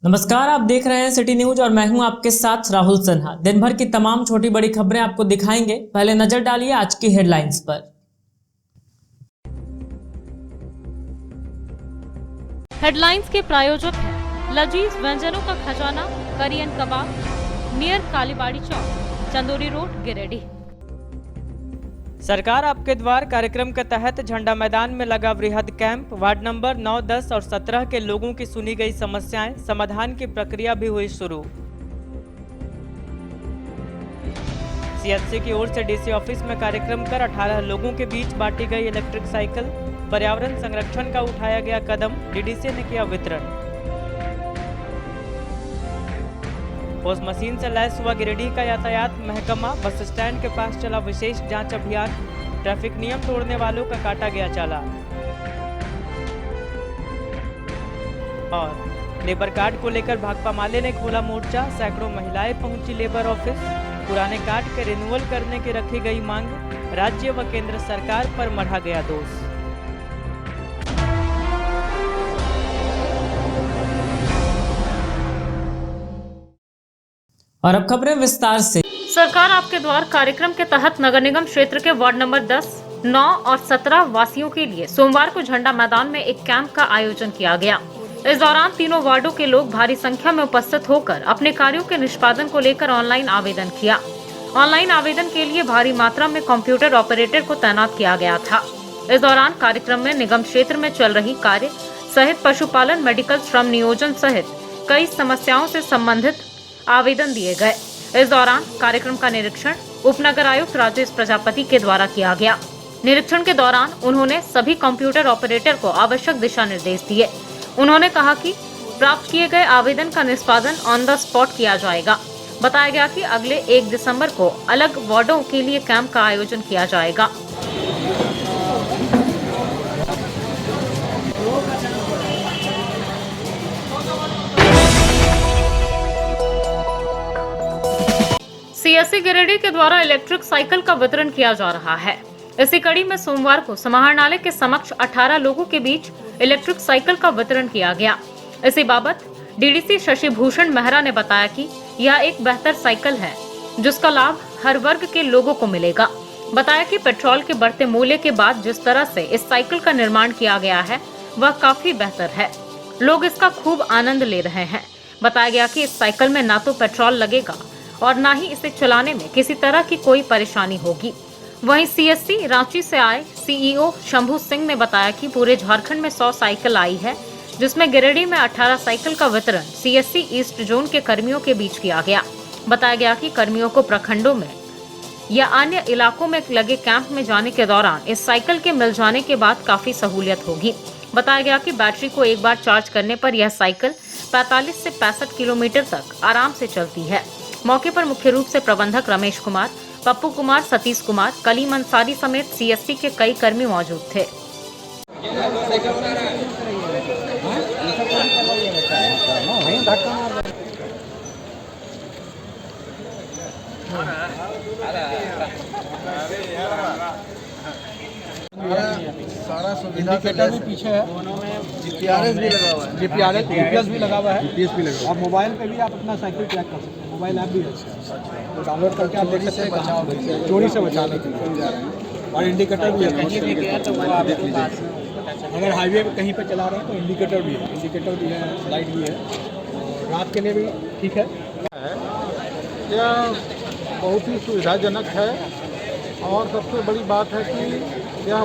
नमस्कार, आप देख रहे हैं सिटी न्यूज और मैं हूं आपके साथ राहुल सिन्हा। दिन भर की तमाम छोटी बड़ी खबरें आपको दिखाएंगे। पहले नजर डालिए आज की हेडलाइंस पर। हेडलाइंस के प्रायोजक हैं लजीज व्यंजनों का खजाना करियन कबाब नियर कालीबाड़ी चौक, चंदोरी रोड, गिरिडीह। सरकार आपके द्वार कार्यक्रम के तहत झंडा मैदान में लगा वृहद कैंप। वार्ड नंबर 9, 10 और 17 के लोगों की सुनी गई समस्याएं, समाधान की प्रक्रिया भी हुई शुरू। सीएचसी की ओर से डीसी ऑफिस में कार्यक्रम कर 18 लोगों के बीच बांटी गई इलेक्ट्रिक साइकिल। पर्यावरण संरक्षण का उठाया गया कदम, डीडीसी ने किया वितरण। पोस्ट मशीन से लैस हुआ गिरिडीह का यातायात महकमा। बस स्टैंड के पास चला विशेष जांच अभियान। ट्रैफिक नियम तोड़ने वालों का काटा गया चालान। और लेबर कार्ड को लेकर भाकपा माले ने खोला मोर्चा। सैकड़ों महिलाएं पहुंची लेबर ऑफिस। पुराने कार्ड के रिन्यूअल करने की रखी गई मांग। राज्य व केंद्र सरकार पर मढ़ा गया दोष। और अब खबरें विस्तार से। सरकार आपके द्वार कार्यक्रम के तहत नगर निगम क्षेत्र के वार्ड नंबर 10, 9 और 17 वासियों के लिए सोमवार को झंडा मैदान में एक कैंप का आयोजन किया गया। इस दौरान तीनों वार्डों के लोग भारी संख्या में उपस्थित होकर अपने कार्यों के निष्पादन को लेकर ऑनलाइन आवेदन किया। ऑनलाइन आवेदन के लिए भारी मात्रा में कंप्यूटर ऑपरेटर को तैनात किया गया था। इस दौरान कार्यक्रम में निगम क्षेत्र में चल रही कार्य सहित पशुपालन, मेडिकल, श्रम नियोजन सहित कई समस्याओं से संबंधित आवेदन दिए गए। इस दौरान कार्यक्रम का निरीक्षण उपनगर आयुक्त राजेश प्रजापति के द्वारा किया गया। निरीक्षण के दौरान उन्होंने सभी कंप्यूटर ऑपरेटर को आवश्यक दिशा निर्देश दिए। उन्होंने कहा कि प्राप्त किए गए आवेदन का निष्पादन ऑन द स्पॉट किया जाएगा। बताया गया कि अगले 1 दिसंबर को अलग वार्डों के लिए कैंप का आयोजन किया जाएगा। सीएससी गिरिडीह के द्वारा इलेक्ट्रिक साइकिल का वितरण किया जा रहा है। इसी कड़ी में सोमवार को समाहरणालय के समक्ष 18 लोगों के बीच इलेक्ट्रिक साइकिल का वितरण किया गया। इसी बाबत डीडीसी शशि भूषण मेहरा ने बताया कि यह एक बेहतर साइकिल है जिसका लाभ हर वर्ग के लोगों को मिलेगा। बताया कि पेट्रोल के बढ़ते मूल्य के बाद जिस तरह से इस साइकिल का निर्माण किया गया है वह काफी बेहतर है। लोग इसका खूब आनंद ले रहे हैं। बताया गया कि इस साइकिल में ना तो पेट्रोल लगेगा और ना ही इसे चलाने में किसी तरह की कोई परेशानी होगी। वहीं सीएससी रांची से आए सीईओ शंभू सिंह ने बताया कि पूरे झारखंड में 100 साइकिल आई है, जिसमें गिरिडीह में 18 साइकिल का वितरण सीएससी ईस्ट जोन के कर्मियों के बीच किया गया। बताया गया कि कर्मियों को प्रखंडों में या अन्य इलाकों में लगे कैंप में जाने के दौरान इस साइकिल के मिल जाने के बाद काफी सहूलियत होगी। बताया गया कि बैटरी को एक बार चार्ज करने पर यह साइकिल 45 से 65 किलोमीटर तक आराम से चलती है। मौके पर मुख्य रूप से प्रबंधक रमेश कुमार, पप्पू कुमार, सतीश कुमार, कलीम अंसारी समेत सीएससी के कई कर्मी मौजूद थे। सारा सुविधा भी पीछे है, जीपीआरएस भी लगा हुआ है, जीपीएस भी लगा हुआ है, और मोबाइल पे भी आप अपना साइकिल ट्रैक कर सकते हैं। मोबाइल ऐप भी है, तो डाउनलोड करके आप देख सकते हैं चोरी से बचाने के लिए। और इंडिकेटर भी है, तो वो आप देख लीजिए। अगर हाईवे पे कहीं पे चला रहे हैं तो इंडिकेटर भी है, लाइट भी है, और रात के लिए भी ठीक है। यह बहुत ही सुविधाजनक है और सबसे बड़ी बात है कि यह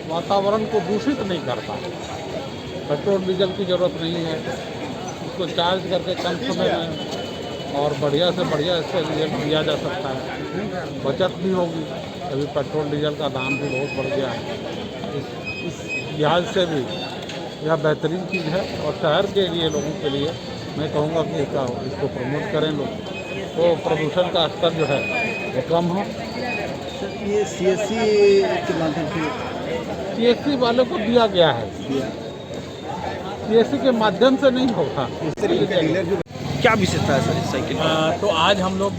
वातावरण को दूषित नहीं करता। पेट्रोल डीजल की ज़रूरत नहीं है, इसको चार्ज करके कम समय में और बढ़िया से बढ़िया इससे रिजल्ट दिया जा सकता है। बचत भी होगी, अभी पेट्रोल डीजल का दाम भी बहुत बढ़ गया है। इस लिहाज से भी यह बेहतरीन चीज़ है और शहर के लिए लोगों के लिए मैं कहूँगा कि इसको प्रमोट करें लोग, तो प्रदूषण का स्तर जो है वो कम हो। ये सीएससी के माध्यम से सीएससी वालों को दिया गया है, सीएससी के माध्यम से नहीं होगा। क्या विशेषता है सर इस साइकिल? तो आज हम लोग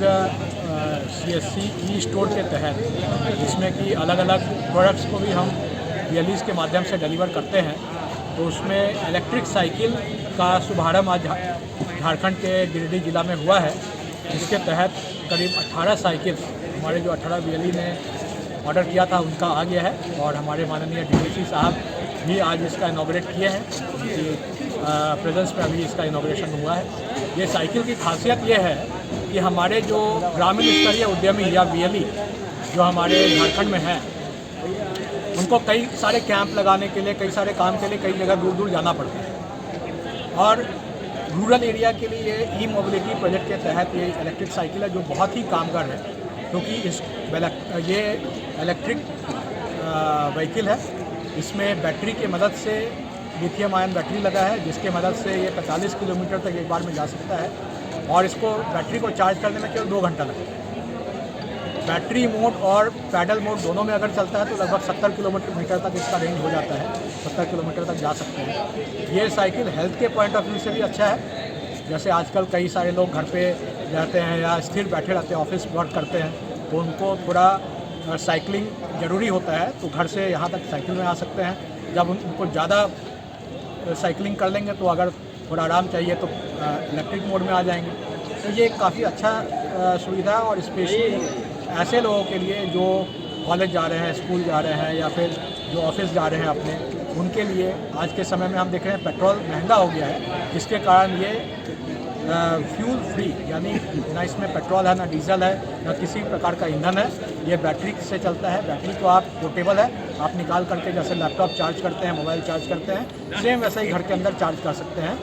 सीएससी ई स्टोर के तहत, जिसमें कि अलग अलग प्रोडक्ट्स को भी हम BLEs के माध्यम से डिलीवर करते हैं, तो उसमें इलेक्ट्रिक साइकिल का शुभारंभ आज झारखंड के गिरिडीह जिला में हुआ है, जिसके तहत करीब 18 साइकिल हमारे जो 18 BLE ने ऑर्डर किया था उनका आ गया है और हमारे माननीय DDC साहब भी आज इसका इनॉग्रेट किए हैं। उनकी प्रेजेंस में अभी इसका इनॉग्रेशन हुआ है। ये साइकिल की खासियत ये है कि हमारे जो ग्रामीण स्तरीय उद्यमी या BLE जो हमारे झारखंड में हैं, उनको कई सारे कैंप लगाने के लिए, कई सारे काम के लिए कई जगह दूर दूर जाना पड़ता है और रूरल एरिया के लिए ई मोबिलिटी प्रोजेक्ट के तहत ये इलेक्ट्रिक साइकिल है जो बहुत ही कामगार है, क्योंकि ये इलेक्ट्रिक व्हीकल है। इसमें बैटरी की मदद से लिथियम आयन बैटरी लगा है, जिसके मदद से ये 45 किलोमीटर तक एक बार में जा सकता है और इसको बैटरी को चार्ज करने में केवल 2 घंटा लगता है। बैटरी मोड और पैडल मोड दोनों में अगर चलता है तो लगभग 70 किलोमीटर तक इसका रेंज हो जाता है, 70 किलोमीटर तक जा सकते हैं। ये साइकिल हेल्थ के पॉइंट ऑफ व्यू से भी अच्छा है। जैसे आजकल कई सारे लोग घर पे रहते हैं या स्थिर बैठे रहते हैं, ऑफिस वर्क करते हैं, तो उनको थोड़ा साइकिलिंग ज़रूरी होता है, तो घर से यहाँ तक साइकिल में आ सकते हैं। जब उनको ज़्यादा साइकिलिंग कर लेंगे तो अगर थोड़ा आराम चाहिए तो इलेक्ट्रिक मोड में आ जाएंगे। तो ये काफ़ी अच्छा सुविधा है और स्पेशली ऐसे लोगों के लिए जो कॉलेज जा रहे हैं, स्कूल जा रहे हैं या फिर जो ऑफिस जा रहे हैं अपने, उनके लिए आज के समय में हम देख रहे हैं पेट्रोल महंगा हो गया है, जिसके कारण ये फ्यूल फ्री, यानी ना इसमें पेट्रोल है, ना डीजल है, ना किसी प्रकार का ईंधन है। ये बैटरी से चलता है। बैटरी तो आप पोर्टेबल है, आप निकाल करके जैसे लैपटॉप चार्ज करते हैं, मोबाइल चार्ज करते हैं, सेम वैसे ही घर के अंदर चार्ज कर सकते हैं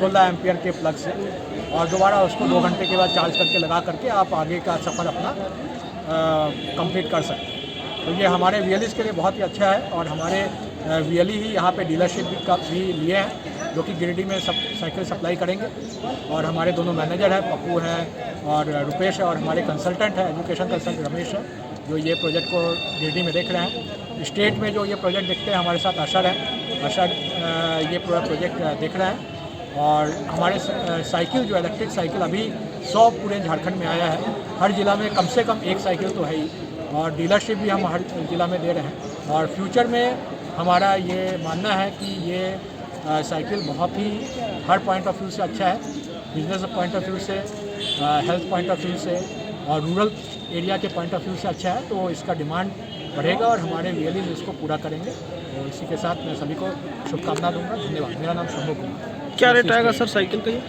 16 एम्पियर के प्लग से, और दोबारा उसको 2 घंटे के बाद चार्ज करके लगा करके आप आगे का सफ़र अपना कंप्लीट कर सकते हैं। तो ये हमारे VLEs के लिए बहुत ही अच्छा है और हमारे VLE ही यहाँ पे डीलरशिप भी लिए हैं, जो कि गिरिडीह में साइकिल सप्लाई करेंगे। और हमारे दोनों मैनेजर हैं, पप्पू है और रुपेश है, और हमारे कंसल्टेंट है, एजुकेशन कंसल्टेंट रमेश है, जो ये प्रोजेक्ट को गिरिडीह में देख रहे हैं। स्टेट में जो ये प्रोजेक्ट देखते हैं हमारे साथ अशर हैं, अशर ये पूरा प्रोजेक्ट देख रहे हैं। और हमारे साइकिल जो इलेक्ट्रिक साइकिल अभी 100 पूरे झारखंड में आया है। हर ज़िला में कम से कम एक साइकिल तो है ही, और डीलरशिप भी हम हर ज़िला में दे रहे हैं। और फ्यूचर में हमारा ये मानना है कि ये साइकिल बहुत ही हर पॉइंट ऑफ व्यू से अच्छा है, बिजनेस पॉइंट ऑफ व्यू से, हेल्थ पॉइंट ऑफ व्यू से और रूरल एरिया के पॉइंट ऑफ व्यू से अच्छा है। तो इसका डिमांड बढ़ेगा और हमारे VLEs इसको पूरा करेंगे। तो इसी के साथ मैं सभी को शुभकामना दूंगा। धन्यवाद। मेरा नाम शंभू कुमार। क्या रेट आएगा सर साइकिल का? ये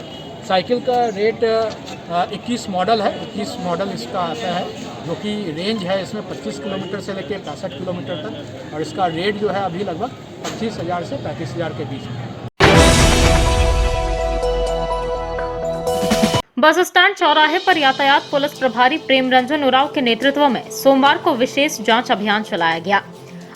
साइकिल का रेट 21 मॉडल है, 21 मॉडल इसका आता है, जो कि रेंज है इसमें 25 किलोमीटर से लेकर 65 किलोमीटर तक, और इसका रेट जो है अभी लगभग 25,000 से 35,000 के बीच में। बस स्टैंड चौराहे पर यातायात पुलिस प्रभारी प्रेम रंजन उरांव के नेतृत्व में सोमवार को विशेष जांच अभियान चलाया गया।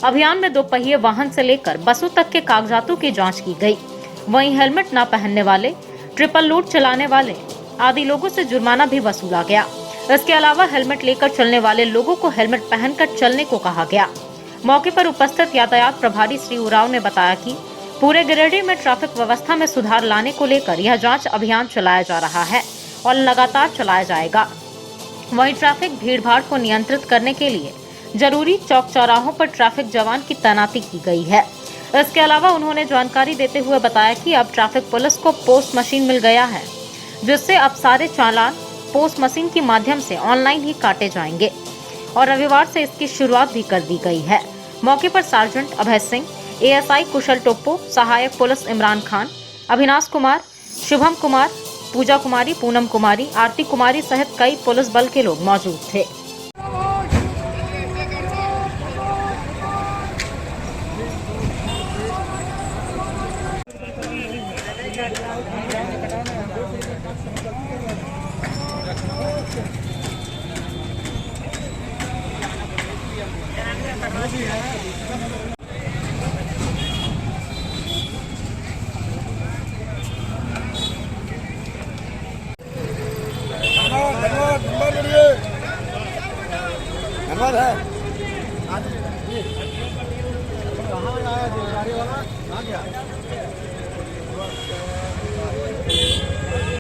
अभियान में 2 पहिए वाहन से लेकर बसों तक के कागजातों की जांच की गई। वहीं हेलमेट न पहनने वाले, ट्रिपल लोड चलाने वाले आदि लोगों से जुर्माना भी वसूला गया। इसके अलावा हेलमेट लेकर चलने वाले लोगों को हेलमेट पहनकर चलने को कहा गया। मौके पर उपस्थित यातायात प्रभारी श्री उरांव ने बताया कि पूरे गिरिडीह में ट्रैफिक व्यवस्था में सुधार लाने को लेकर यह जांच अभियान चलाया जा रहा है और लगातार चलाया जाएगा। वहीं ट्रैफिक भीड़भाड़ को नियंत्रित करने के लिए जरूरी चौक चौराहों पर ट्रैफिक जवान की तैनाती की गई है। इसके अलावा उन्होंने जानकारी देते हुए बताया कि अब ट्रैफिक पुलिस को पोस्ट मशीन मिल गया है, जिससे अब सारे चालान पोस्ट मशीन के माध्यम से ऑनलाइन ही काटे जाएंगे और रविवार से इसकी शुरुआत भी कर दी गई है। मौके पर सार्जेंट अभय सिंह, ASI कुशल टोप्पो, सहायक पुलिस इमरान खान, अविनाश कुमार, शुभम कुमार, पूजा कुमारी, पूनम कुमारी, आरती कुमारी सहित कई पुलिस बल के लोग मौजूद थे।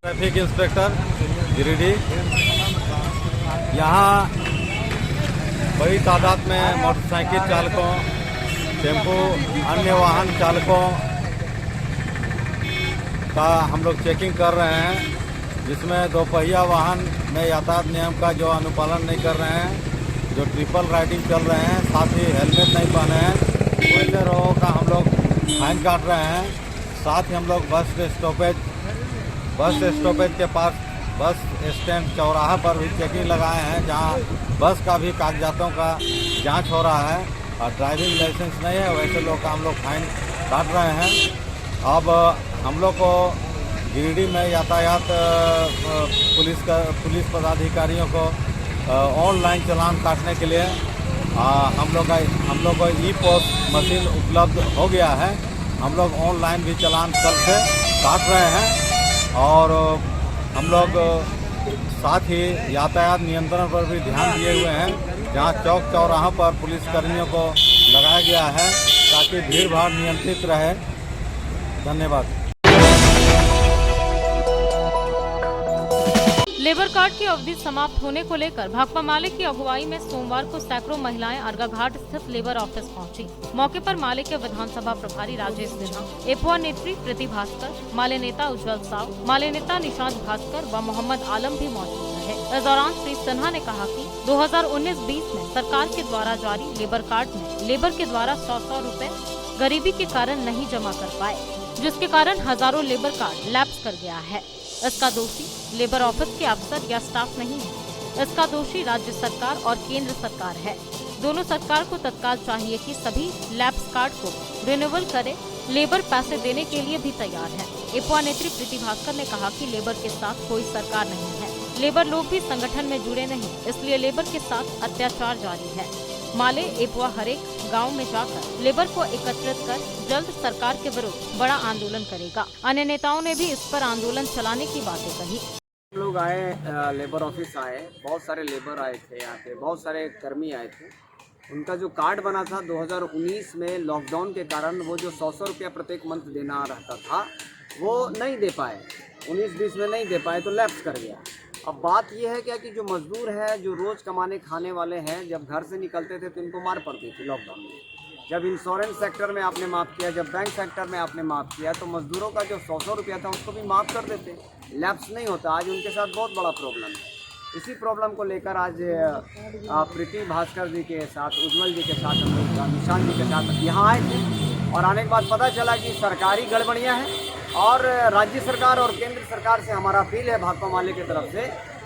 ट्रैफिक इंस्पेक्टर गिरिडीह, यहाँ बड़ी तादाद में मोटरसाइकिल चालकों, टेम्पो, अन्य वाहन चालकों का हम लोग चेकिंग कर रहे हैं, जिसमें दोपहिया वाहन में यातायात नियम का जो अनुपालन नहीं कर रहे हैं, जो ट्रिपल राइडिंग चल रहे हैं, साथ ही हेलमेट नहीं पहने हैं, वैसे लोगों का हम लोग फाइन काट रहे हैं। साथ ही हम लोग बस स्टॉपेज के पास बस स्टैंड चौराहा पर भी चेकिंग लगाए हैं, जहां बस का भी कागजातों का जांच हो रहा है और ड्राइविंग लाइसेंस नहीं है, वैसे लोग का हम लोग फाइन काट रहे हैं। अब हम लोग को गिरिडीह में यातायात पुलिस पदाधिकारियों को ऑनलाइन चालान काटने के लिए हम लोग को ई पोस्ट मशीन उपलब्ध हो गया है। हम लोग ऑनलाइन भी चालान कल से काट रहे हैं और हम लोग साथ ही यातायात नियंत्रण पर भी ध्यान दिए हुए हैं, जहां चौक चौराहों पर पुलिसकर्मियों को लगाया गया है ताकि भीड़ भाड़ नियंत्रित रहे। धन्यवाद। लेबर कार्ड की अवधि समाप्त होने को लेकर भाकपा माले की अगुवाई में सोमवार को सैकड़ों महिलाएं अर्गा घाट स्थित लेबर ऑफिस पहुंची। मौके पर माले के विधानसभा प्रभारी राजेश सिन्हा, एपवा नेत्री प्रीति भास्कर, माले नेता उज्जवल साव, माले नेता निशांत भास्कर व मोहम्मद आलम भी मौजूद रहे। इस दौरान श्री सिन्हा ने कहा कि 2019-20 में सरकार के द्वारा जारी लेबर कार्ड में लेबर के द्वारा 100 रुपए गरीबी के कारण नहीं जमा कर पाए, जिसके कारण हजारों लेबर कार्ड लैप्स कर गया है। इसका दोषी लेबर ऑफिस के अफसर या स्टाफ नहीं है, इसका दोषी राज्य सरकार और केंद्र सरकार है। दोनों सरकार को तत्काल चाहिए कि सभी लैप्स कार्ड को रिन्यूअल करे। लेबर पैसे देने के लिए भी तैयार है। एपवा नेत्री प्रीति भास्कर ने कहा कि लेबर के साथ कोई सरकार नहीं है, लेबर लोग भी संगठन में जुड़े नहीं, इसलिए लेबर के साथ अत्याचार जारी है। माले एपवा हरेक गांव में जाकर लेबर को एकत्रित कर जल्द सरकार के विरुद्ध बड़ा आंदोलन करेगा। अन्य नेताओं ने भी इस पर आंदोलन चलाने की बातें कही। हम लोग आए, लेबर ऑफिस आए, बहुत सारे लेबर आए थे यहाँ पे, बहुत सारे कर्मी आए थे। उनका जो कार्ड बना था 2019 में लॉकडाउन के कारण वो जो 100 रुपया प्रत्येक मंथ देना रहता था वो नहीं दे पाए, 19-20 में नहीं दे पाए तो लैप्स कर गया। अब बात यह है क्या कि जो मजदूर है, जो रोज़ कमाने खाने वाले हैं, जब घर से निकलते थे तो इनको मार पड़ती थी लॉकडाउन में। जब इंश्योरेंस सेक्टर में आपने माफ़ किया, जब बैंक सेक्टर में आपने माफ़ किया, तो मजदूरों का जो 100 रुपया था उसको भी माफ़ कर देते, लैप्स नहीं होता। आज उनके साथ बहुत बड़ा प्रॉब्लम है। इसी प्रॉब्लम को लेकर आज प्रीति भास्कर जी के साथ, उज्जवल जी के साथ, हम लोग निशांत जी के साथ यहाँ आए थे और आने के बाद पता चला कि सरकारी गड़बड़ियाँ हैं और राज्य सरकार और केंद्र सरकार से हमारा अपील है भाकपा माले की तरफ से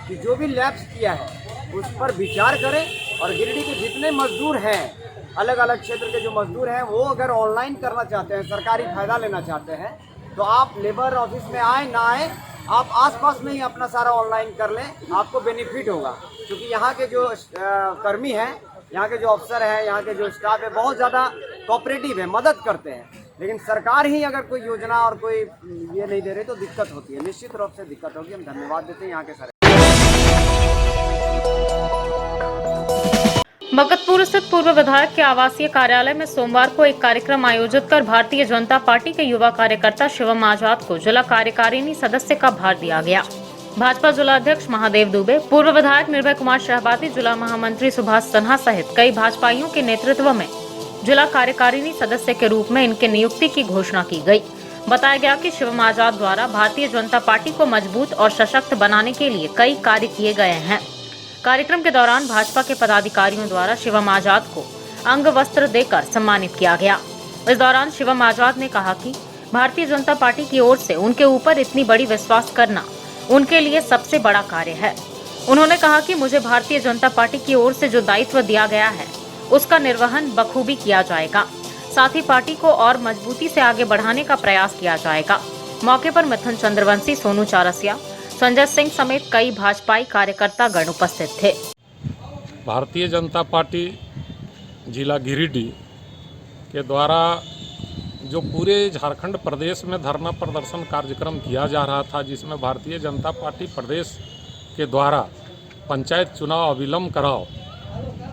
कि जो भी लैप्स किया है उस पर विचार करें और गिरिडीह के जितने मजदूर हैं, अलग अलग क्षेत्र के जो मजदूर हैं, वो अगर ऑनलाइन करना चाहते हैं, सरकारी फ़ायदा लेना चाहते हैं, तो आप लेबर ऑफिस में आए ना आए, आप आसपास में ही अपना सारा ऑनलाइन कर लें, आपको बेनिफिट होगा। क्योंकि यहाँ के जो कर्मी हैं, यहाँ के जो अफसर हैं, यहाँ के जो स्टाफ है, बहुत ज़्यादा कोऑपरेटिव है, मदद करते हैं। लेकिन सरकार ही अगर कोई योजना और कोई ये नहीं दे रही तो दिक्कत होती है, निश्चित रूप से दिक्कत होगी। हम धन्यवाद देते हैं यहाँ के सारे। भगतपुर स्थित पूर्व विधायक के आवासीय कार्यालय में सोमवार को एक कार्यक्रम आयोजित कर भारतीय जनता पार्टी के युवा कार्यकर्ता शिवम आजाद को जिला कार्यकारिणी सदस्य का भार दिया गया। भाजपा जिला अध्यक्ष महादेव दुबे, पूर्व विधायक निर्भय कुमार शहबादी, जिला महामंत्री सुभाष सिन्हा सहित कई भाजपाइयों के नेतृत्व में जिला कार्यकारिणी सदस्य के रूप में इनके नियुक्ति की घोषणा की गई। बताया गया कि शिवम आजाद द्वारा भारतीय जनता पार्टी को मजबूत और सशक्त बनाने के लिए कई कार्य किए गए हैं। कार्यक्रम के दौरान भाजपा के पदाधिकारियों द्वारा शिवम आजाद को अंग वस्त्र देकर सम्मानित किया गया। इस दौरान शिवम आजाद ने कहा कि भारतीय जनता पार्टी की ओर से उनके ऊपर इतनी बड़ी विश्वास करना उनके लिए सबसे बड़ा कार्य है। उन्होंने कहा कि मुझे भारतीय जनता पार्टी की ओर से जो दायित्व दिया गया है उसका निर्वहन बखूबी किया जाएगा, साथ ही पार्टी को और मजबूती से आगे बढ़ाने का प्रयास किया जाएगा। मौके पर मिथुन चंद्रवंशी, सोनू चारसिया, संजय सिंह समेत कई भाजपाई कार्यकर्ता गण उपस्थित थे। भारतीय जनता पार्टी जिला गिरिडीह के द्वारा जो पूरे झारखंड प्रदेश में धरना प्रदर्शन कार्यक्रम किया जा रहा था, जिसमें भारतीय जनता पार्टी प्रदेश के द्वारा पंचायत चुनाव अविलंब कराओ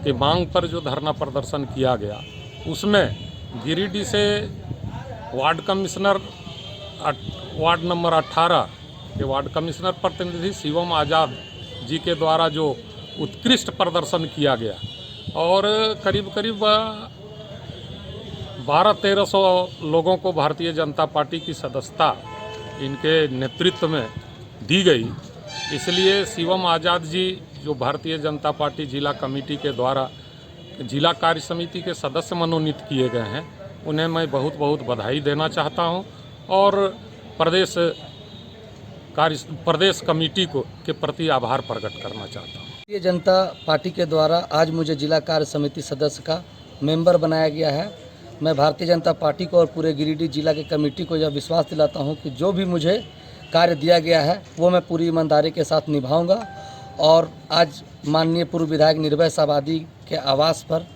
की मांग पर जो धरना प्रदर्शन किया गया, उसमें गिरिडीह से वार्ड कमिश्नर वार्ड नंबर 18 के वार्ड कमिश्नर प्रतिनिधि शिवम आजाद जी के द्वारा जो उत्कृष्ट प्रदर्शन किया गया और करीब 1200-1300 लोगों को भारतीय जनता पार्टी की सदस्यता इनके नेतृत्व में दी गई, इसलिए शिवम आज़ाद जी जो भारतीय जनता पार्टी जिला कमेटी के द्वारा जिला कार्य समिति के सदस्य मनोनीत किए गए हैं, उन्हें मैं बहुत बहुत बधाई देना चाहता हूं और प्रदेश कमेटी के प्रति आभार प्रकट करना चाहता हूं। भारतीय जनता पार्टी के द्वारा आज मुझे जिला कार्य समिति सदस्य का मेंबर बनाया गया है। मैं भारतीय जनता पार्टी को और पूरे गिरिडीह जिला की कमेटी को यह विश्वास दिलाता हूं कि जो भी मुझे कार्य दिया गया है वो मैं पूरी ईमानदारी के साथ निभाऊंगा। और आज माननीय पूर्व विधायक निर्भय साबादी के आवास पर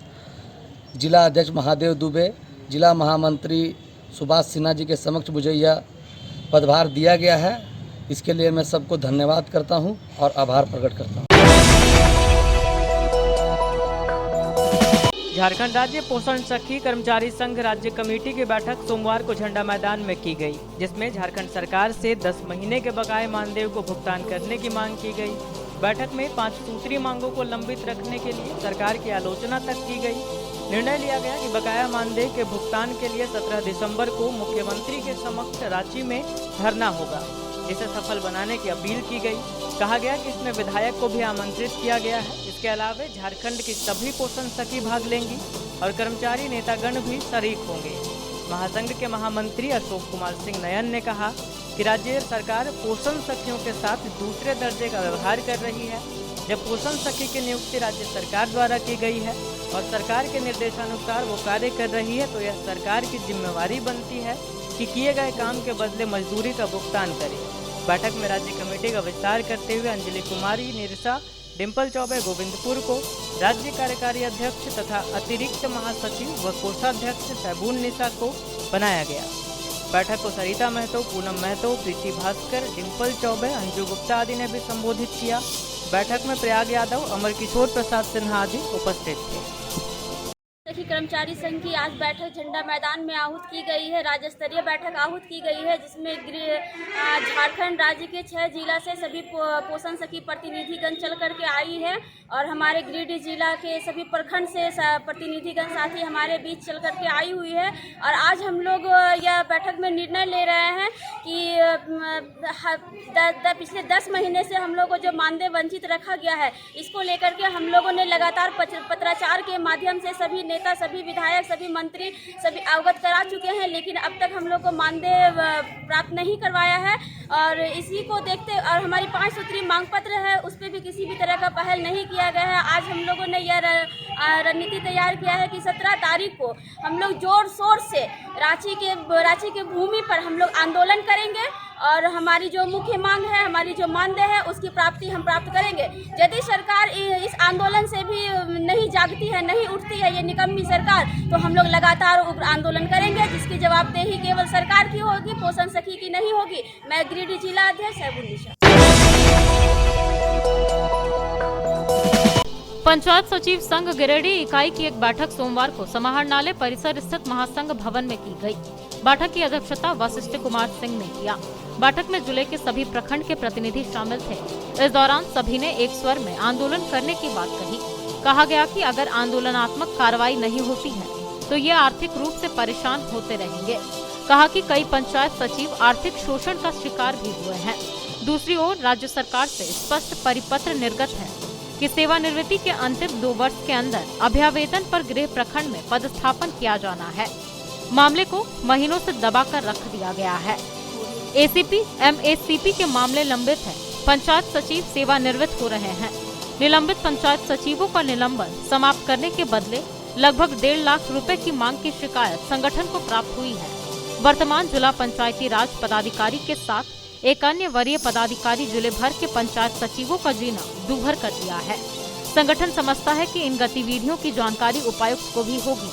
जिला अध्यक्ष महादेव दुबे, जिला महामंत्री सुभाष सिन्हा जी के समक्ष मुझे यह पदभार दिया गया है। इसके लिए मैं सबको धन्यवाद करता हूं और आभार प्रकट करता हूं। झारखंड राज्य पोषण सखी कर्मचारी संघ राज्य कमेटी की बैठक सोमवार को झंडा मैदान में की गई, जिसमें झारखंड सरकार से 10 महीने के बकाये मानदेय को भुगतान करने की मांग की गई। बैठक में 5 सूत्रीय मांगों को लंबित रखने के लिए सरकार की आलोचना तक की गई। निर्णय लिया गया कि बकाया मानदेय के भुगतान के लिए 17 दिसंबर को मुख्यमंत्री के समक्ष रांची में धरना होगा, जिसे सफल बनाने की अपील की गई। कहा गया कि इसमें विधायक को भी आमंत्रित किया गया है। इसके अलावा झारखंड की सभी पोषण सखी भाग लेंगी और कर्मचारी नेतागण भी शरीक होंगे। महासंघ के महामंत्री अशोक कुमार सिंह नयन ने कहा कि राज्य सरकार पोषण सखियों के साथ दूसरे दर्जे का व्यवहार कर रही है। जब पोषण सखी की नियुक्ति राज्य सरकार द्वारा की गई है और सरकार के निर्देशानुसार वो कार्य कर रही है, तो यह सरकार की जिम्मेवारी बनती है कि किए गए काम के बदले मजदूरी का भुगतान करे। बैठक में राज्य कमेटी का विस्तार करते हुए अंजलि कुमारी निरसा, डिम्पल चौबे गोविंदपुर को राज्य कार्यकारी अध्यक्ष तथा अतिरिक्त महासचिव व कोषाध्यक्ष सैबून निशा को बनाया गया। बैठक को सरिता महतो, पूनम महतो, प्रीति भास्कर, डिम्पल चौबे, अंजू गुप्ता आदि ने भी संबोधित किया। बैठक में प्रयाग यादव, अमर किशोर प्रसाद सिन्हा आदि उपस्थित थे। सखी कर्मचारी संघ की आज बैठक झंडा मैदान में आहूत की गई है। राज्य स्तरीय बैठक आहूत की गई है, जिसमें झारखंड राज्य के 6 जिला से सभी पोषण सखी प्रतिनिधिगण चल करके आई है और हमारे गिरिडीह जिला के सभी प्रखंड से प्रतिनिधिगण साथी हमारे बीच चल करके आई हुई है। और आज हम लोग यह बैठक में निर्णय ले रहे हैं कि पिछले 10 महीने से हम लोग को जो मानदेय वंचित रखा गया है, इसको लेकर के हम लोगों ने लगातार पत्राचार के माध्यम से सभी नेता, सभी विधायक, सभी मंत्री सभी अवगत करा चुके हैं, लेकिन अब तक हम लोग को मानदेय प्राप्त नहीं करवाया है। और इसी को देखते और हमारी 5 सूत्री मांग पत्र है, उस पर भी किसी भी तरह का पहल नहीं किया गया है। आज हम लोगों ने यह रणनीति तैयार किया है कि 17 तारीख को हम लोग जोर शोर से रांची के भूमि पर हम लोग आंदोलन करेंगे और हमारी जो मुख्य मांग है, हमारी जो मानदेय है, उसकी प्राप्ति हम प्राप्त करेंगे। यदि सरकार इस आंदोलन से भी नहीं जागती है, नहीं उठती है, ये निकम्मी सरकार, तो हम लोग लगातार उग्र आंदोलन करेंगे, जिसकी जवाबदेही केवल सरकार की होगी, पोषण सखी की नहीं होगी। मैं गिरिडीह जिला अध्यक्ष सैबून निशा। पंचायत सचिव संघ गिरिडीह इकाई की एक बैठक सोमवार को समाहरणालय परिसर स्थित महासंघ भवन में की गई। बैठक की अध्यक्षता वशिष्ठ कुमार सिंह ने किया। बैठक में जिले के सभी प्रखंड के प्रतिनिधि शामिल थे। इस दौरान सभी ने एक स्वर में आंदोलन करने की बात कही। कहा गया कि अगर आंदोलनात्मक कार्रवाई नहीं होती है तो ये आर्थिक रूप से परेशान होते रहेंगे। कहा कि कई पंचायत सचिव आर्थिक शोषण का शिकार भी हुए हैं। दूसरी ओर राज्य सरकार से स्पष्ट परिपत्र निर्गत है कि सेवानिवृत्ति के अंतिम 2 वर्ष के अंदर अभ्यावेतन पर गृह प्रखंड में पदस्थापन किया जाना है। मामले को महीनों से दबाकर रख दिया गया है। एसीपी, एमएससीपी के मामले लंबित हैं। पंचायत सचिव सेवानिवृत्त हो रहे हैं। निलंबित पंचायत सचिवों का निलंबन समाप्त करने के बदले लगभग 1.5 लाख रुपए की मांग की शिकायत संगठन को प्राप्त हुई है। वर्तमान जिला पंचायती राज पदाधिकारी के साथ एक अन्य वरीय पदाधिकारी जिले भर के पंचायत सचिवों का जीना दूभर कर दिया है। संगठन समझता है कि इन गतिविधियों की जानकारी उपायुक्त को भी होगी।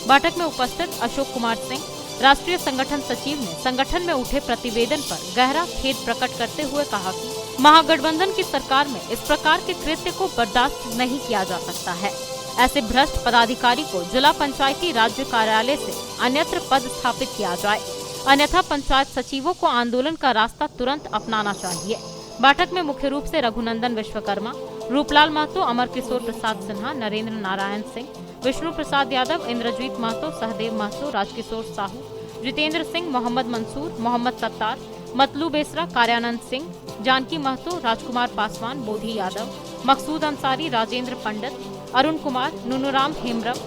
बैठक में उपस्थित अशोक कुमार सिंह, राष्ट्रीय संगठन सचिव, ने संगठन में उठे प्रतिवेदन पर गहरा खेद प्रकट करते हुए कहा कि महागठबंधन की सरकार में इस प्रकार के कृत्य को बर्दाश्त नहीं किया जा सकता है। ऐसे भ्रष्ट पदाधिकारी को जिला पंचायती राज्य कार्यालय से अन्यत्र पद स्थापित किया जाए, अन्यथा पंचायत सचिवों को आंदोलन का रास्ता तुरंत अपनाना चाहिए। बैठक में मुख्य रूप से रघुनंदन विश्वकर्मा, रूपलाल महतो, अमर किशोर प्रसाद सिन्हा, नरेंद्र नारायण सिंह, विष्णु प्रसाद यादव, इंद्रजीत महतो, सहदेव महतो, राजकिशोर साहू, जितेंद्र सिंह, मोहम्मद मंसूर, मोहम्मद सत्तार, मतलू बेसरा, कार्यानंद सिंह, जानकी महतो, राजकुमार पासवान, बोधी यादव, मकसूद अंसारी, राजेंद्र पंडित, अरुण कुमार, नुनुराम हेमरम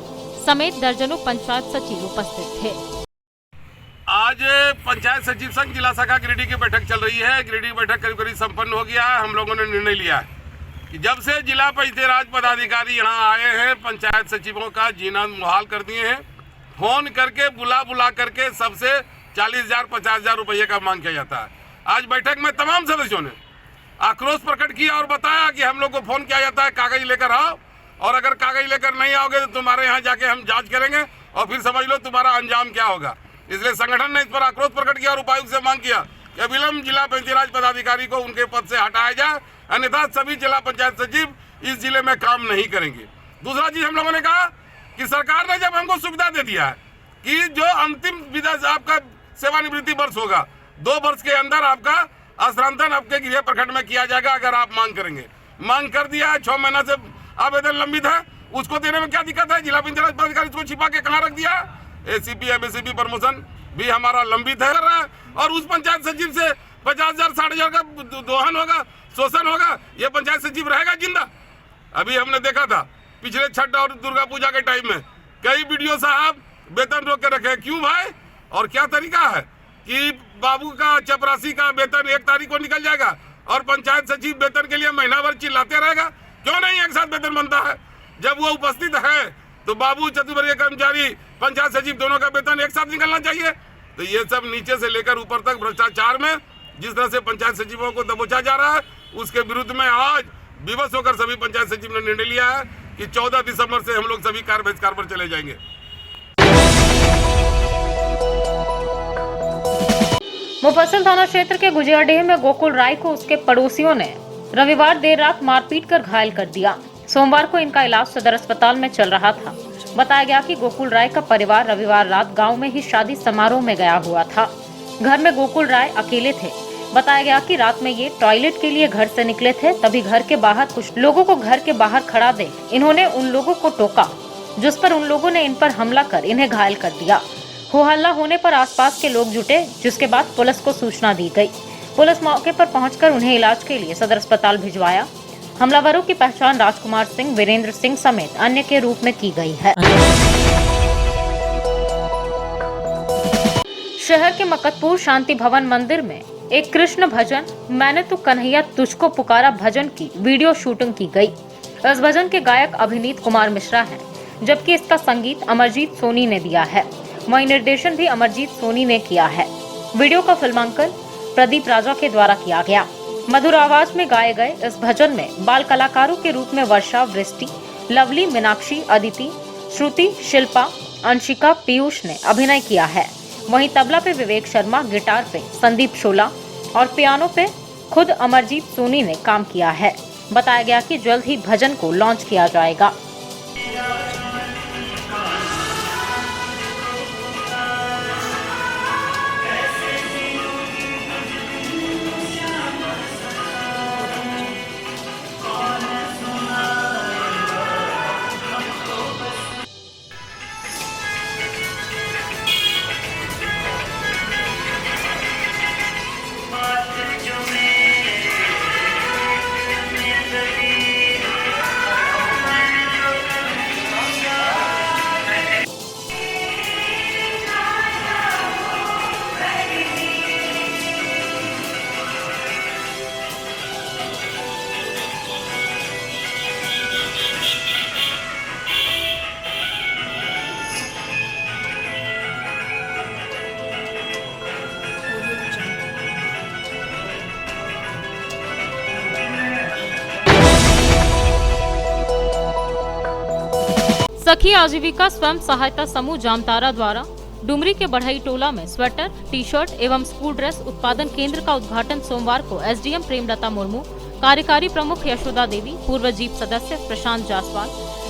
समेत दर्जनों पंचायत सचिव उपस्थित थे। आज पंचायत सचिव संघ जिला शाखा गिरिडीह की बैठक चल रही है। गिरिडीह बैठक करीब करीब संपन्न हो गया है। हम लोगों ने निर्णय लिया है कि जब से जिला पंचायती राज पदाधिकारी यहाँ आए हैं, पंचायत सचिवों का जीना मुहाल कर दिए हैं। फोन करके बुला करके सबसे 40,000 50,000 रुपये का मांग किया जाता है। आज बैठक में तमाम सदस्यों ने आक्रोश प्रकट किया और बताया कि हम लोग को फोन किया जाता है कागज लेकर आओ, और अगर कागज लेकर नहीं आओगे तो तुम्हारे यहाँ जाके हम जांच करेंगे और फिर समझ लो तुम्हारा अंजाम क्या होगा। इसलिए संगठन ने इस पर आक्रोश प्रकट किया और उपायुक्त से मांग किया कि अविलंब जिला पंचायती राज पदाधिकारी को उनके पद से हटाया जाए, अन्यथा सभी जिला पंचायत सचिव इस जिले में काम नहीं करेंगे। दूसरा चीज हम लोगों ने कहा कि सरकार ने जब हमको सुविधा दे दिया है कि जो अंतिम विधा आपका सेवानिवृत्ति वर्ष होगा, 2 वर्ष के अंदर आपका स्थानांतरण आपके गृह प्रखंड में किया जाएगा अगर आप मांग करेंगे। मांग कर दिया है, 6 महीना से आवेदन लंबित है, उसको देने में क्या दिक्कत है? जिला पंचायत पदाधिकारी इसको छिपा के कहाँ रख दिया? एसीपी एमएससीपी प्रमोशन भी हमारा लंबित है और उस पंचायत सचिव से 50,000 60,000 का दोहन होगा, शोषण होगा। ये पंचायत सचिव रहेगा जिंदा? अभी हमने देखा था पिछले छठ और दुर्गा पूजा के टाइम में कई बीडीओ साहब वेतन रोक के रखे। क्यों भाई? और क्या तरीका है कि बाबू का चपरासी का वेतन 1 तारीख को निकल जाएगा और पंचायत सचिव वेतन के लिए महीना भर चिल्लाते रहेगा? क्यों नहीं एक साथ वेतन बनता है? जब वो उपस्थित है तो बाबू, चतुर्वर्गीय कर्मचारी, पंचायत सचिव दोनों का वेतन एक साथ निकलना चाहिए। तो ये सब नीचे से लेकर ऊपर तक भ्रष्टाचार में जिस तरह से पंचायत सचिवों को दबोचा जा रहा है, उसके विरुद्ध में आज विवश होकर सभी पंचायत सचिव ने निर्णय लिया है कि 14 दिसंबर से हम लोग सभी कार्य बहिष्कार पर चले जाएंगे। मुफस्सिल थाना क्षेत्र के गुजियाडीह में गोकुल राय को उसके पड़ोसियों ने रविवार देर रात मारपीट कर घायल कर दिया। सोमवार को इनका इलाज सदर अस्पताल में चल रहा था। बताया गया कि गोकुल राय का परिवार रविवार रात गांव में ही शादी समारोह में गया हुआ था। घर में गोकुल राय अकेले थे। बताया गया कि रात में ये टॉयलेट के लिए घर से निकले थे, तभी घर के बाहर कुछ लोगों को घर के बाहर खड़ा देख इन्होंने उन लोगों को टोका, जिस पर उन लोगों ने इन पर हमला कर इन्हें घायल कर दिया। हो हल्ला होने पर आसपास के लोग जुटे, जिसके बाद पुलिस को सूचना दी गई। पुलिस मौके पर पहुंचकर उन्हें इलाज के लिए सदर अस्पताल भिजवाया। हमलावरों की पहचान राजकुमार सिंह, वीरेंद्र सिंह समेत अन्य के रूप में की गई है। शहर के मकतपुर शांति भवन मंदिर में एक कृष्ण भजन मैंने तो कन्हैया तुझको पुकारा भजन की वीडियो शूटिंग की गई। इस भजन के गायक अभिनीत कुमार मिश्रा हैं, जबकि इसका संगीत अमरजीत सोनी ने दिया है। वहीं निर्देशन भी अमरजीत सोनी ने किया है। वीडियो का फिल्मांकन प्रदीप राजा के द्वारा किया गया। मधुर आवाज में गाए गए इस भजन में बाल कलाकारों के रूप में वर्षा, वृष्टि, लवली, मीनाक्षी, अदिति, श्रुति, शिल्पा, अंशिका, पीयूष ने अभिनय किया है। वहीं तबला पे विवेक शर्मा, गिटार पे संदीप शोला और पियानो पे खुद अमरजीत सोनी ने काम किया है। बताया गया कि जल्द ही भजन को लॉन्च किया जाएगा। सखी आजीविका स्वयं सहायता समूह जामतारा द्वारा डुमरी के बढ़ई टोला में स्वेटर, टी शर्ट एवं स्कूल ड्रेस उत्पादन केंद्र का उद्घाटन सोमवार को एसडीएम प्रेमलता मुर्मू, कार्यकारी प्रमुख यशोदा देवी, पूर्व जीप सदस्य प्रशांत जासवाल,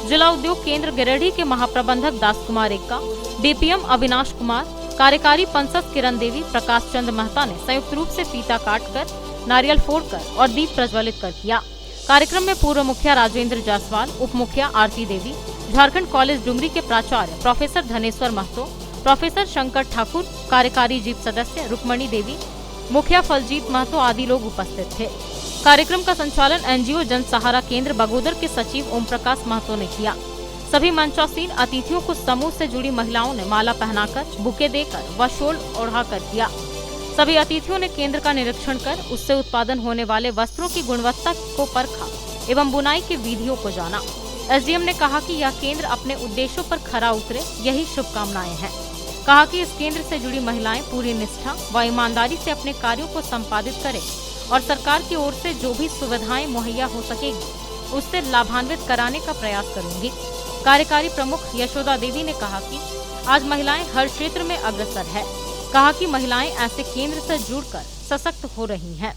जिला उद्योग केंद्र गिरिडीह के महाप्रबंधक दास कुमार एक्का, डीपीएम अविनाश कुमार, कार्यकारी पंसद किरण देवी, प्रकाश चंद्र महता ने संयुक्त रूप से फीता काटकर, नारियल फोड़कर और दीप प्रज्वलित कर किया। कार्यक्रम में पूर्व मुखिया राजेंद्र जासवाल, उप मुखिया आरती देवी, झारखंड कॉलेज डुमरी के प्राचार्य प्रोफेसर धनेश्वर महतो, प्रोफेसर शंकर ठाकुर, कार्यकारी जीप सदस्य रुक्मणी देवी, मुखिया फलजीत महतो आदि लोग उपस्थित थे। कार्यक्रम का संचालन एनजीओ जन सहारा केंद्र बगोदर के सचिव ओम प्रकाश महतो ने किया। सभी मंचासीन अतिथियों को समूह से जुड़ी महिलाओं ने माला पहनाकर, बुके देकर व शॉल ओढ़ाकर किया। सभी अतिथियों ने केंद्र का निरीक्षण कर उससे उत्पादन होने वाले वस्त्रों की गुणवत्ता को परखा एवं बुनाई के विधियों को जाना। एसडीएम ने कहा कि यह केंद्र अपने उद्देश्यों पर खरा उतरे, यही शुभकामनाएं हैं। कहा कि इस केंद्र से जुड़ी महिलाएं पूरी निष्ठा व ईमानदारी से अपने कार्यों को संपादित करें और सरकार की ओर से जो भी सुविधाएं मुहैया हो सकेगी उससे लाभान्वित कराने का प्रयास करूंगी। कार्यकारी प्रमुख यशोदा देवी ने कहा कि आज महिलाएं हर क्षेत्र में अग्रसर है। कहा कि महिलाएं ऐसे केंद्र से जुड़कर सशक्त हो रही हैं।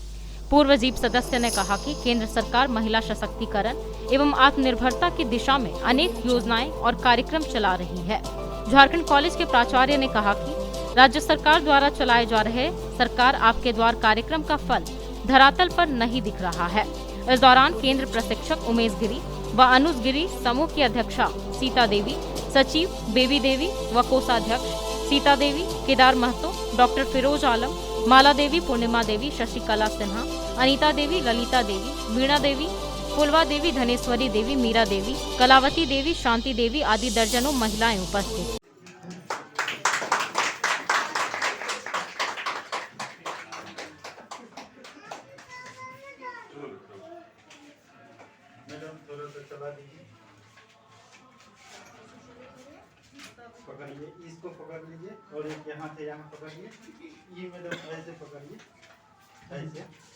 पूर्व जीप सदस्य ने कहा कि केंद्र सरकार महिला सशक्तिकरण एवं आत्मनिर्भरता की दिशा में अनेक योजनाएं और कार्यक्रम चला रही है। झारखंड कॉलेज के प्राचार्य ने कहा कि राज्य सरकार द्वारा चलाए जा रहे सरकार आपके द्वार कार्यक्रम का फल धरातल पर नहीं दिख रहा है। इस दौरान केंद्र प्रशिक्षक उमेश गिरी व अनुज गिरी, समूह की अध्यक्षा सीता देवी, सचिव बेबी देवी व कोषाध्यक्ष सीता देवी, केदार महतो, डॉक्टर फिरोज आलम, माला देवी, पूर्णिमा देवी, शशिकला सिन्हा, अनीता देवी, ललिता देवी, वीणा देवी, फुलवा देवी, धनेश्वरी देवी, मीरा देवी, कलावती देवी, शांति देवी आदि दर्जनों महिलाएं उपस्थित। पकड़िए, इसको पकड़ लीजिए और एक यहाँ से यहाँ पकड़िए, ये मैडम ऐसे पकड़िए, ऐसे।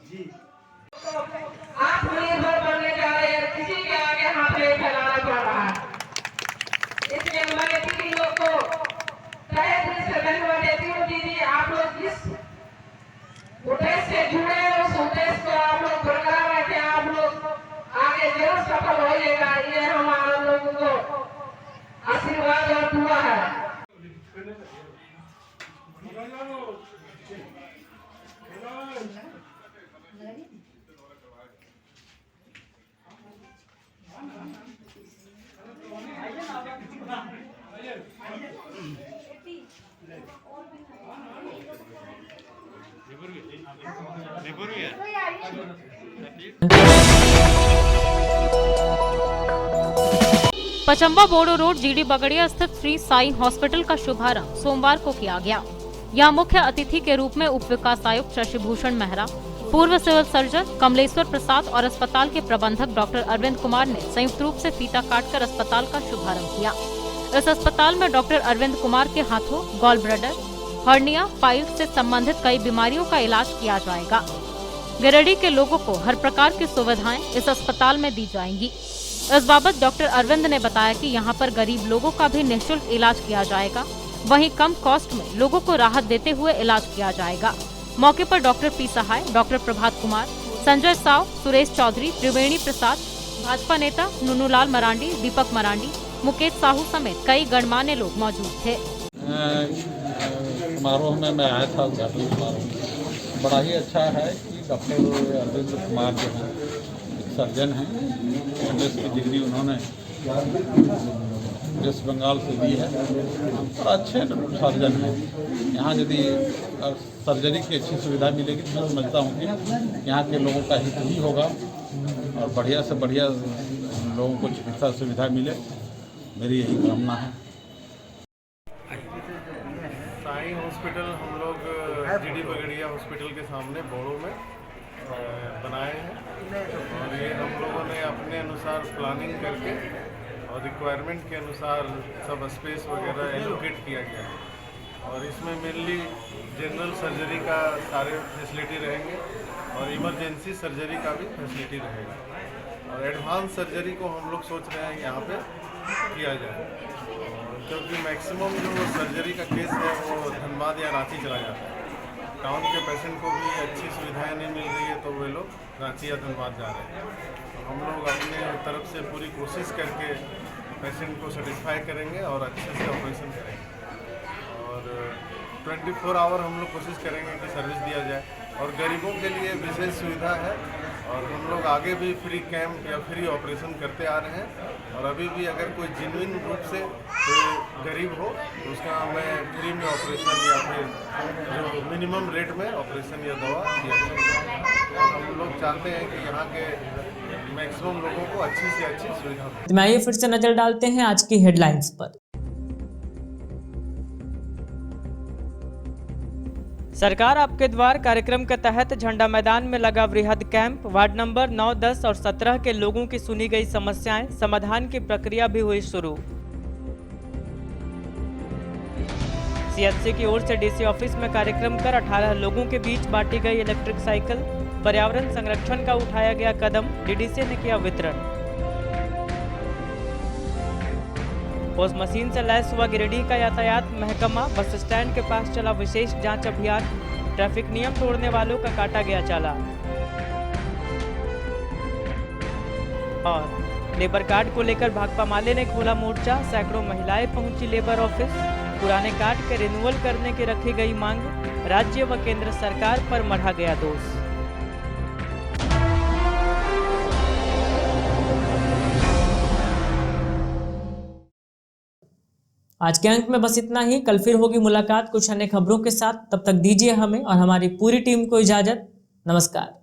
जी आत्मनिर्भर बनने जा रहे हैं, किसी के आगे हाथ नहीं फैलाना पड़ रहा है। इसलिए मैं दीदी लोग को तहे दिल से धन्यवाद देती हूँ। दीदी, आप लोग जिस उद्देश्य से जुड़े हैं उस उद्देश्य को आप लोग बरकरार रखें, आप लोग आगे जरूर सफल होइएगा। ये हमारा लोगों को आशीर्वाद और दुआ है। पचम्बा बोड़ो रोड जीडी बगड़िया स्थित श्री साई हॉस्पिटल का शुभारंभ सोमवार को किया गया। यहां मुख्य अतिथि के रूप में उप विकास आयुक्त शशिभूषण मेहरा, पूर्व सिविल सर्जन कमलेश्वर प्रसाद और अस्पताल के प्रबंधक डॉक्टर अरविंद कुमार ने संयुक्त रूप से फीता काटकर अस्पताल का शुभारंभ किया। इस अस्पताल में डॉक्टर अरविंद कुमार के हाथों गॉल ब्लैडर, हर्निया, पाइल्स से संबंधित कई बीमारियों का इलाज किया जाएगा। गिरिडीह के लोगों को हर प्रकार की सुविधाएं इस अस्पताल में दी जाएंगी। इस बाबत डॉक्टर अरविंद ने बताया कि यहां पर गरीब लोगों का भी निःशुल्क इलाज किया जाएगा, वहीं कम कॉस्ट में लोगों को राहत देते हुए इलाज किया जाएगा। मौके पर डॉक्टर पी सहाय, डॉक्टर प्रभात कुमार, संजय साव, सुरेश चौधरी, त्रिवेणी प्रसाद, भाजपा नेता नुनूलाल मरांडी, दीपक मरांडी, मुकेश साहू समेत कई गणमान्य लोग मौजूद थे। समारोह में मैं आया था, उद्घाटन समारोह। बड़ा ही अच्छा है कि डॉक्टर अरविंद कुमार जो हैं सर्जन हैं, एमएस की डिग्री उन्होंने वेस्ट बंगाल से दी है और अच्छे सर्जन हैं। यहाँ यदि सर्जरी की अच्छी सुविधा मिलेगी तो मैं समझता हूँ कि यहाँ के लोगों का हित ही होगा और बढ़िया से बढ़िया लोगों को चिकित्सा सुविधा मिले, मेरी यही कामना है। साई हॉस्पिटल हम लोग जीडी बगड़िया हॉस्पिटल के सामने बोड़ो में बनाए हैं और ये हम लोगों ने अपने अनुसार प्लानिंग करके और रिक्वायरमेंट के अनुसार सब स्पेस वगैरह एलोकेट किया गया है और इसमें मेनली जनरल सर्जरी का सारे फैसिलिटी रहेंगे और इमरजेंसी सर्जरी का भी फैसिलिटी रहेगा और एडवांस सर्जरी को हम लोग सोच रहे हैं यहाँ पे किया जाए क्योंकि मैक्सिमम जो सर्जरी का केस है वो धनबाद या रांची चला जाता है। टाउन के पेशेंट को भी अच्छी सुविधाएं नहीं मिल रही है तो वे लोग रांची या धनबाद जा रहे हैं। हम लोग अपने तरफ से पूरी कोशिश करके पेशेंट को सेटिस्फाई करेंगे और अच्छे से ऑपरेशन करेंगे और 24 आवर हम लोग कोशिश करेंगे कि सर्विस दिया जाए और गरीबों के लिए विशेष सुविधा है और हम लोग आगे भी फ्री कैंप या फ्री ऑपरेशन करते आ रहे हैं और अभी भी अगर कोई जेन्युइन रूप से कोई गरीब हो तो उसका मैं फ्री में ऑपरेशन या फिर जो मिनिमम रेट में ऑपरेशन या दवा दिया जाएगा। हम लोग चाहते हैं कि यहाँ के मैक्सिमम लोगों को अच्छी से अच्छी सुविधा मिले। तो आइए फिर से नजर डालते हैं आज की हेडलाइंस पर। सरकार आपके द्वार कार्यक्रम के तहत झंडा मैदान में लगा वृहद कैंप। वार्ड नंबर 9, 10 और 17 के लोगों की सुनी गई समस्याएं, समाधान की प्रक्रिया भी हुई शुरू। सीएचसी की ओर से डीसी ऑफिस में कार्यक्रम कर 18 लोगों के बीच बांटी गई इलेक्ट्रिक साइकिल। पर्यावरण संरक्षण का उठाया गया कदम, डीडीसी ने किया वितरण। पोस्ट मशीन से लैस हुआ गिरिडीह का यातायात महकमा। बस स्टैंड के पास चला विशेष जांच अभियान। ट्रैफिक नियम तोड़ने वालों का काटा गया चालान। और लेबर कार्ड को लेकर भाकपा माले ने खोला मोर्चा। सैकड़ों महिलाएं पहुंची लेबर ऑफिस। पुराने कार्ड के रिन्यूअल करने की रखी गई मांग। राज्य व केंद्र सरकार पर मढ़ा गया दोष। आज के अंक में बस इतना ही। कल फिर होगी मुलाकात कुछ अन्य खबरों के साथ। तब तक दीजिए हमें और हमारी पूरी टीम को इजाजत। नमस्कार।